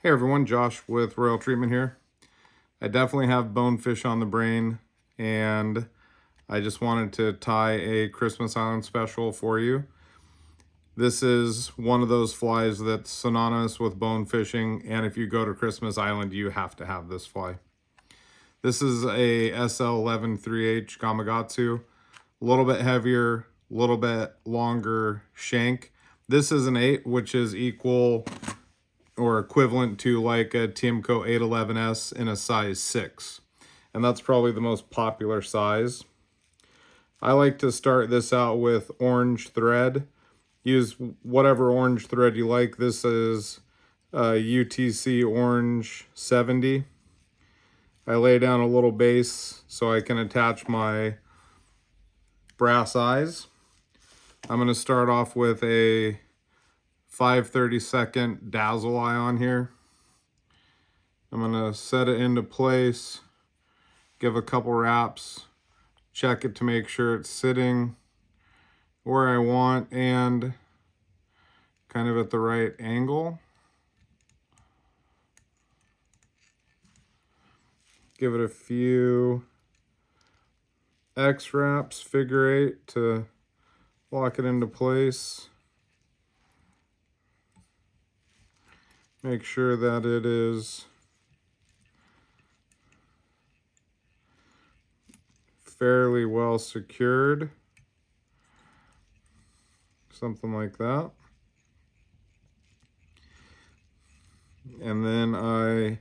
Hey everyone, Josh with Royal Treatment here. I definitely have Bonefish on the brain, and I just wanted to tie a Christmas Island special for you. This is one of those flies that's synonymous with bone fishing, and if you go to Christmas Island, you have to have this fly. This is a SL11-3h Gamakatsu, a little bit heavier, a little bit longer shank. This is an 8, which is equal or equivalent to like a Timco 811S in a size 6. And that's probably the most popular size. I like to start this out with orange thread. Use whatever orange thread you like. This is UTC Orange 70. I lay down a little base so I can attach my brass eyes. I'm going to start off with a 5/32 Dazl eye on here. I'm going to set it into place, give a couple wraps, check it to make sure it's sitting where I want and kind of at the right angle. Give it a few X wraps, figure 8 to lock it into place. Make sure that it is fairly well secured. Something like that. And then I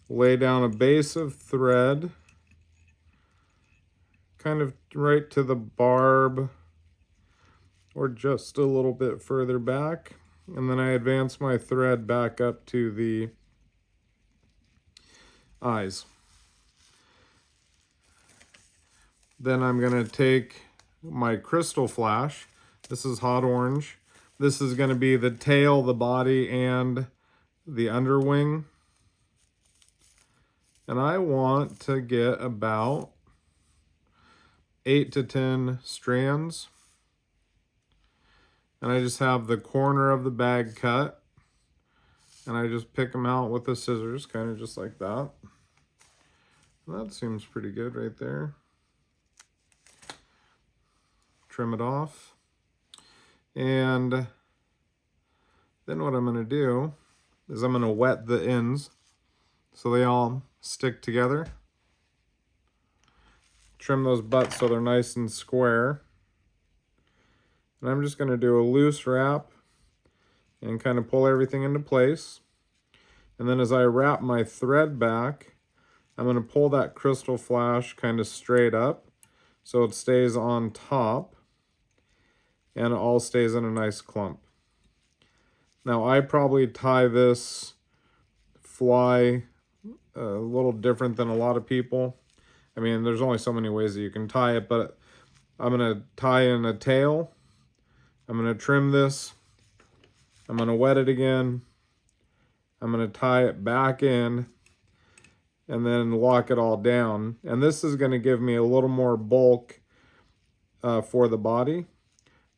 lay down a base of thread kind of right to the barb or just a little bit further back. And then I advance my thread back up to the eyes. Then I'm going to take my Krystal Flash. This is hot orange. This is going to be the tail, the body, and the underwing. And I want to get about 8 to 10 strands. And I just have the corner of the bag cut. And I just pick them out with the scissors, kind of just like that. And that seems pretty good right there. Trim it off. And then what I'm going to do is I'm going to wet the ends so they all stick together. Trim those butts so they're nice and square. And I'm just going to do a loose wrap and kind of pull everything into place. And then as I wrap my thread back, I'm going to pull that Krystal Flash kind of straight up so it stays on top and it all stays in a nice clump. Now I probably tie this fly a little different than a lot of people. I mean, there's only so many ways that you can tie it, but I'm going to tie in a tail. I'm going to trim this. I'm going to wet it again. I'm going to tie it back in and then lock it all down. And this is going to give me a little more bulk for the body,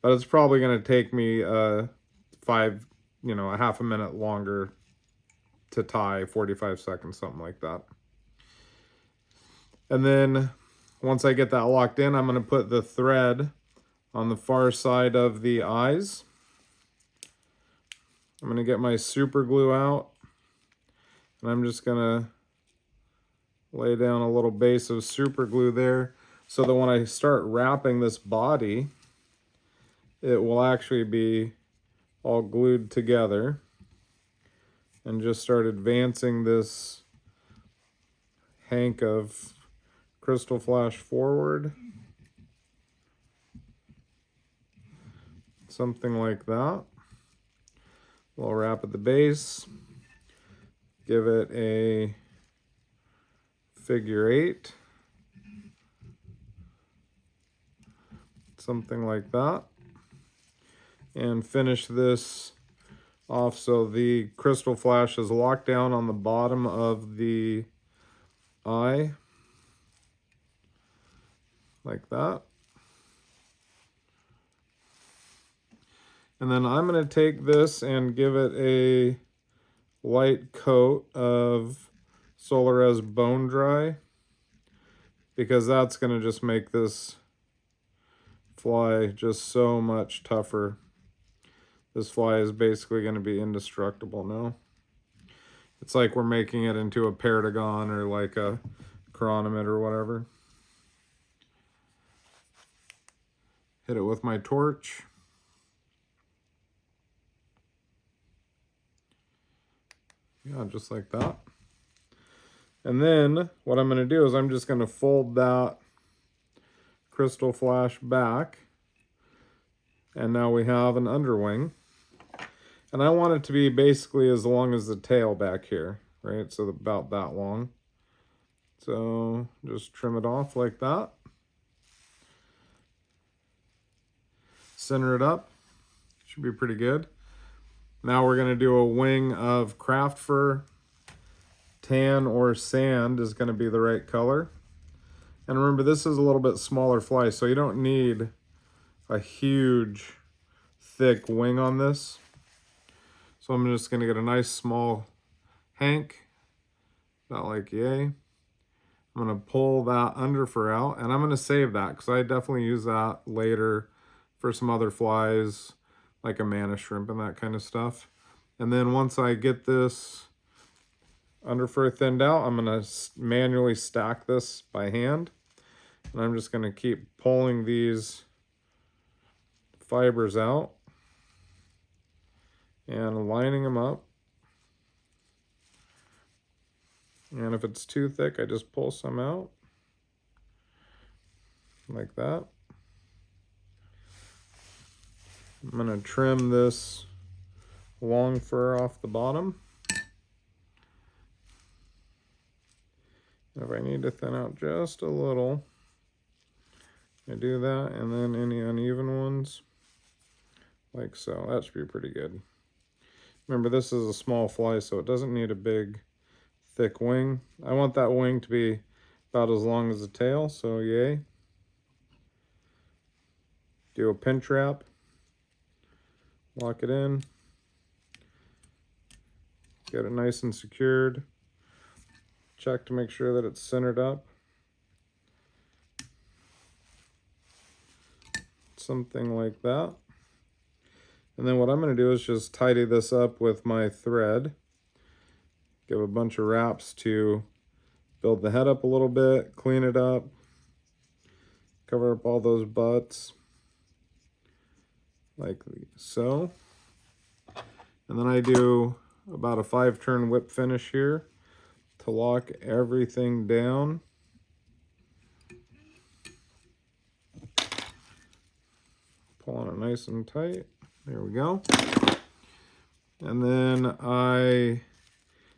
but it's probably going to take me a half a minute longer to tie, 45 seconds, something like that. And then once I get that locked in, I'm going to put the thread on the far side of the eyes. I'm going to get my super glue out, and I'm just going to lay down a little base of super glue there so that when I start wrapping this body, it will actually be all glued together. And just start advancing this hank of Krystal Flash forward. Something like that. We'll wrap at the base. Give it a figure 8. Something like that. And finish this off so the Krystal Flash is locked down on the bottom of the eye. Like that. And then I'm going to take this and give it a light coat of Solarez Bone Dry, because that's going to just make this fly just so much tougher. This fly is basically going to be indestructible now. It's like we're making it into a Perdigon or like a Chironomid or whatever. Hit it with my torch. Yeah, just like that. And then what I'm going to do is I'm just going to fold that Krystal Flash back. And now we have an underwing. And I want it to be basically as long as the tail back here, right? So about that long. So just trim it off like that. Center it up. Should be pretty good. Now we're going to do a wing of craft fur. Tan or sand is going to be the right color. And remember, this is a little bit smaller fly, so you don't need a huge, thick wing on this. So I'm just going to get a nice small hank, about like yay. I'm going to pull that under fur out, and I'm going to save that because I definitely use that later for some other flies, like a mana shrimp and that kind of stuff. And then once I get this under fur thinned out, I'm going to manually stack this by hand. And I'm just going to keep pulling these fibers out and lining them up. And if it's too thick, I just pull some out like that. I'm going to trim this long fur off the bottom. If I need to thin out just a little, I do that, and then any uneven ones, like so. That should be pretty good. Remember, this is a small fly, so it doesn't need a big, thick wing. I want that wing to be about as long as the tail, so yay. Do a pinch wrap, lock it in, get it nice and secured. Check to make sure that it's centered up. Something like that. And then what I'm going to do is just tidy this up with my thread. Give a bunch of wraps to build the head up a little bit, clean it up, cover up all those butts, like so. And then I do about a 5-turn whip finish here to lock everything down. Pull on it nice and tight. There we go. And then I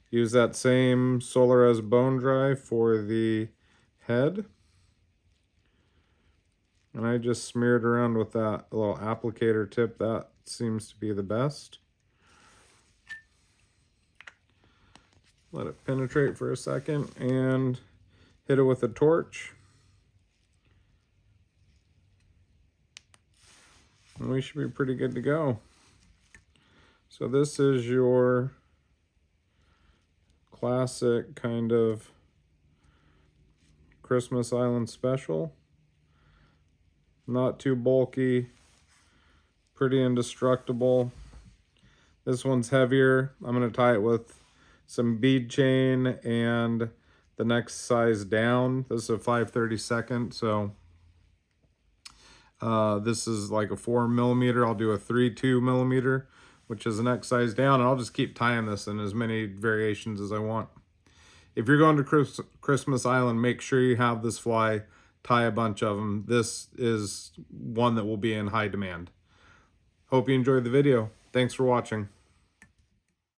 use that same Solarez Bone Dry for the head. And I just smear it around with that little applicator tip. That seems to be the best. Let it penetrate for a second and hit it with a torch. And we should be pretty good to go. So this is your classic kind of Christmas Island special. Not too bulky, pretty indestructible. This one's heavier. I'm going to tie it with some bead chain and the next size down. This is a 5/32, so this is like a 4mm. I'll do a 3.2mm, which is the next size down, and I'll just keep tying this in as many variations as I want. If you're going to Christmas Island, make sure you have this fly, tie a bunch of them. This is one that will be in high demand. Hope you enjoyed the video. Thanks for watching.